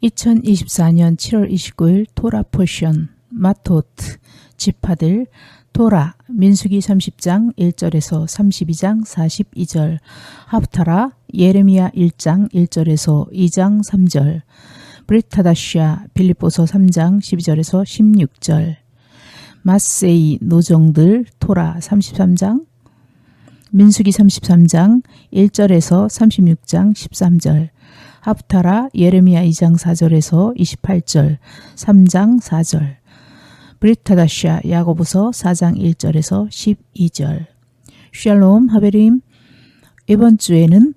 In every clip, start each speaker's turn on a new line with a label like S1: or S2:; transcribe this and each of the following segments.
S1: 2024년 7월 29일 토라 포션 마토트 지파들 토라 민수기 30장 1절에서 32장 42절 하프타라 예레미야 1장 1절에서 2장 3절 브리타다시아 빌립보서 3장 12절에서 16절 마세이 노정들 토라 33장 민수기 33장 1절에서 36장 13절 하프타라 예레미야 2장 4절에서 28절 3장 4절 브리타다시아 야고보서 4장 1절에서 12절 샬롬 하베림. 이번 주에는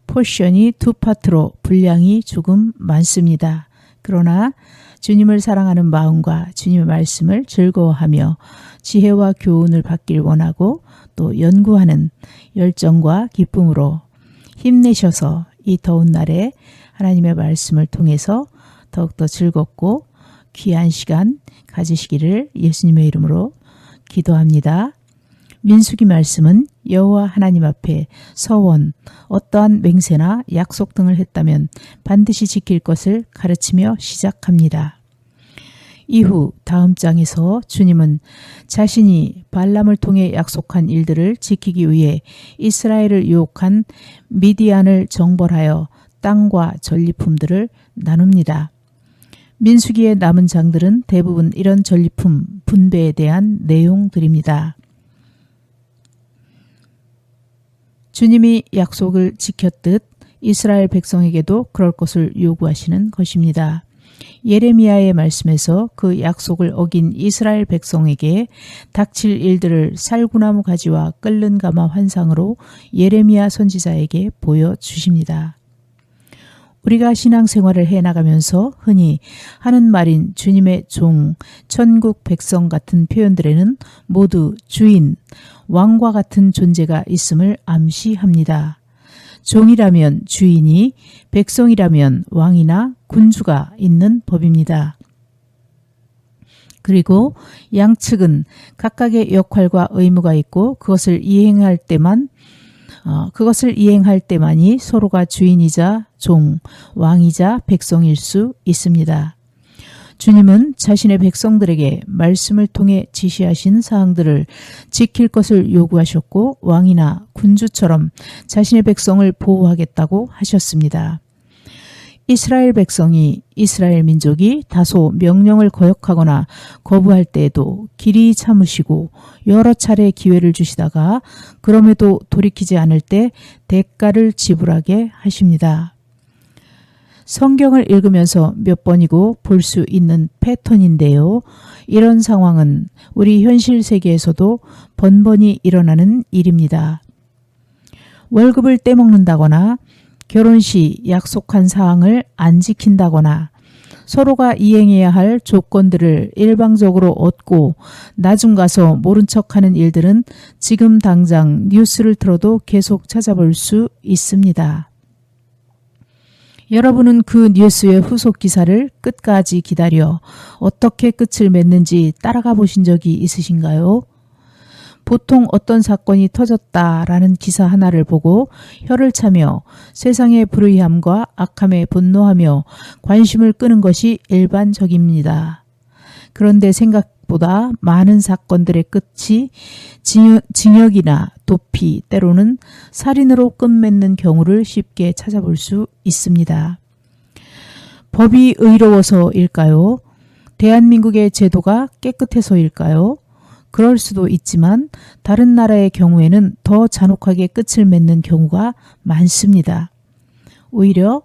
S1: 포션이 두 파트로 분량이 조금 많습니다. 그러나 주님을 사랑하는 마음과 주님의 말씀을 즐거워하며 지혜와 교훈을 받길 원하고 또 연구하는 열정과 기쁨으로 힘내셔서 이 더운 날에 하나님의 말씀을 통해서 더욱더 즐겁고 귀한 시간 가지시기를 예수님의 이름으로 기도합니다. 민수기 말씀은 여호와 하나님 앞에 서원, 어떠한 맹세나 약속 등을 했다면 반드시 지킬 것을 가르치며 시작합니다. 이후 다음 장에서 주님은 자신이 발람을 통해 약속한 일들을 지키기 위해 이스라엘을 유혹한 미디안을 정벌하여 땅과 전리품들을 나눕니다. 민수기에 남은 장들은 대부분 이런 전리품 분배에 대한 내용들입니다. 주님이 약속을 지켰듯 이스라엘 백성에게도 그럴 것을 요구하시는 것입니다. 예레미야의 말씀에서 그 약속을 어긴 이스라엘 백성에게 닥칠 일들을 살구나무 가지와 끓는 가마 환상으로 예레미야 선지자에게 보여주십니다. 우리가 신앙생활을 해나가면서 흔히 하는 말인 주님의 종, 천국 백성 같은 표현들에는 모두 주인, 왕과 같은 존재가 있음을 암시합니다. 종이라면 주인이, 백성이라면 왕이나 군주가 있는 법입니다. 그리고 양측은 각각의 역할과 의무가 있고 그것을 이행할 때만이 서로가 주인이자 종, 왕이자 백성일 수 있습니다. 주님은 자신의 백성들에게 말씀을 통해 지시하신 사항들을 지킬 것을 요구하셨고 왕이나 군주처럼 자신의 백성을 보호하겠다고 하셨습니다. 이스라엘 백성이 이스라엘 민족이 다소 명령을 거역하거나 거부할 때에도 길이 참으시고 여러 차례 기회를 주시다가 그럼에도 돌이키지 않을 때 대가를 지불하게 하십니다. 성경을 읽으면서 몇 번이고 볼 수 있는 패턴인데요. 이런 상황은 우리 현실 세계에서도 번번이 일어나는 일입니다. 월급을 떼먹는다거나 결혼 시 약속한 사항을 안 지킨다거나 서로가 이행해야 할 조건들을 일방적으로 얻고 나중 가서 모른 척하는 일들은 지금 당장 뉴스를 틀어도 계속 찾아볼 수 있습니다. 여러분은 그 뉴스의 후속 기사를 끝까지 기다려 어떻게 끝을 맺는지 따라가 보신 적이 있으신가요? 보통 어떤 사건이 터졌다라는 기사 하나를 보고 혀를 차며 세상의 불의함과 악함에 분노하며 관심을 끄는 것이 일반적입니다. 그런데 생각보다 많은 사건들의 끝이 징역이나 도피, 때로는 살인으로 끝맺는 경우를 쉽게 찾아볼 수 있습니다. 법이 의로워서일까요? 대한민국의 제도가 깨끗해서일까요? 그럴 수도 있지만 다른 나라의 경우에는 더 잔혹하게 끝을 맺는 경우가 많습니다. 오히려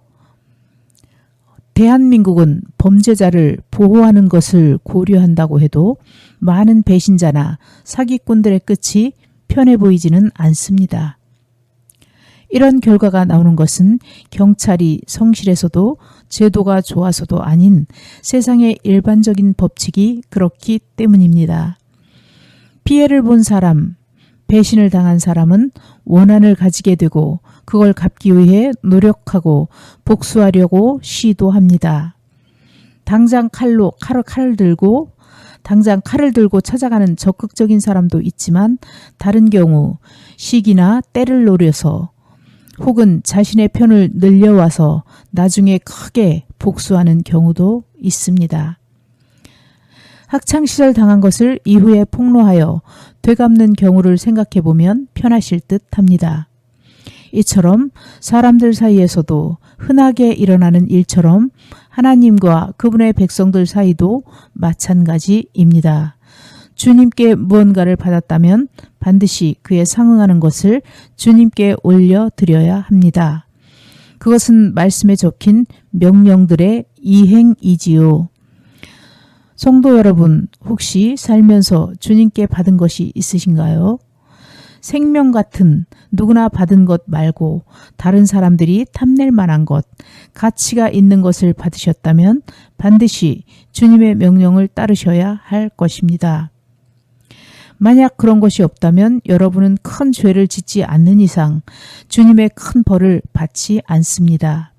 S1: 대한민국은 범죄자를 보호하는 것을 고려한다고 해도 많은 배신자나 사기꾼들의 끝이 편해 보이지는 않습니다. 이런 결과가 나오는 것은 경찰이 성실해서도 제도가 좋아서도 아닌 세상의 일반적인 법칙이 그렇기 때문입니다. 피해를 본 사람, 배신을 당한 사람은 원한을 가지게 되고 그걸 갚기 위해 노력하고 복수하려고 시도합니다. 당장 칼을 들고 찾아가는 적극적인 사람도 있지만 다른 경우 시기나 때를 노려서 혹은 자신의 편을 늘려와서 나중에 크게 복수하는 경우도 있습니다. 학창시절 당한 것을 이후에 폭로하여 되갚는 경우를 생각해 보면 편하실 듯 합니다. 이처럼 사람들 사이에서도 흔하게 일어나는 일처럼 하나님과 그분의 백성들 사이도 마찬가지입니다. 주님께 무언가를 받았다면 반드시 그에 상응하는 것을 주님께 올려드려야 합니다. 그것은 말씀에 적힌 명령들의 이행이지요. 성도 여러분, 혹시 살면서 주님께 받은 것이 있으신가요? 생명 같은 누구나 받은 것 말고 다른 사람들이 탐낼 만한 것, 가치가 있는 것을 받으셨다면 반드시 주님의 명령을 따르셔야 할 것입니다. 만약 그런 것이 없다면 여러분은 큰 죄를 짓지 않는 이상 주님의 큰 벌을 받지 않습니다.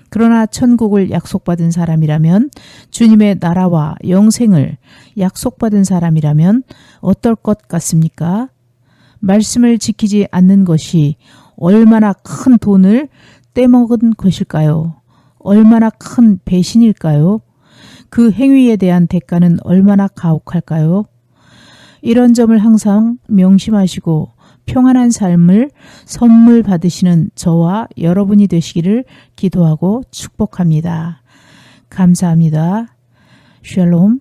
S1: 그러나 천국을 약속받은 사람이라면, 주님의 나라와 영생을 약속받은 사람이라면 어떨 것 같습니까? 말씀을 지키지 않는 것이 얼마나 큰 돈을 떼먹은 것일까요? 얼마나 큰 배신일까요? 그 행위에 대한 대가는 얼마나 가혹할까요? 이런 점을 항상 명심하시고 평안한 삶을 선물 받으시는 저와 여러분이 되시기를 기도하고 축복합니다. 감사합니다. 샬롬.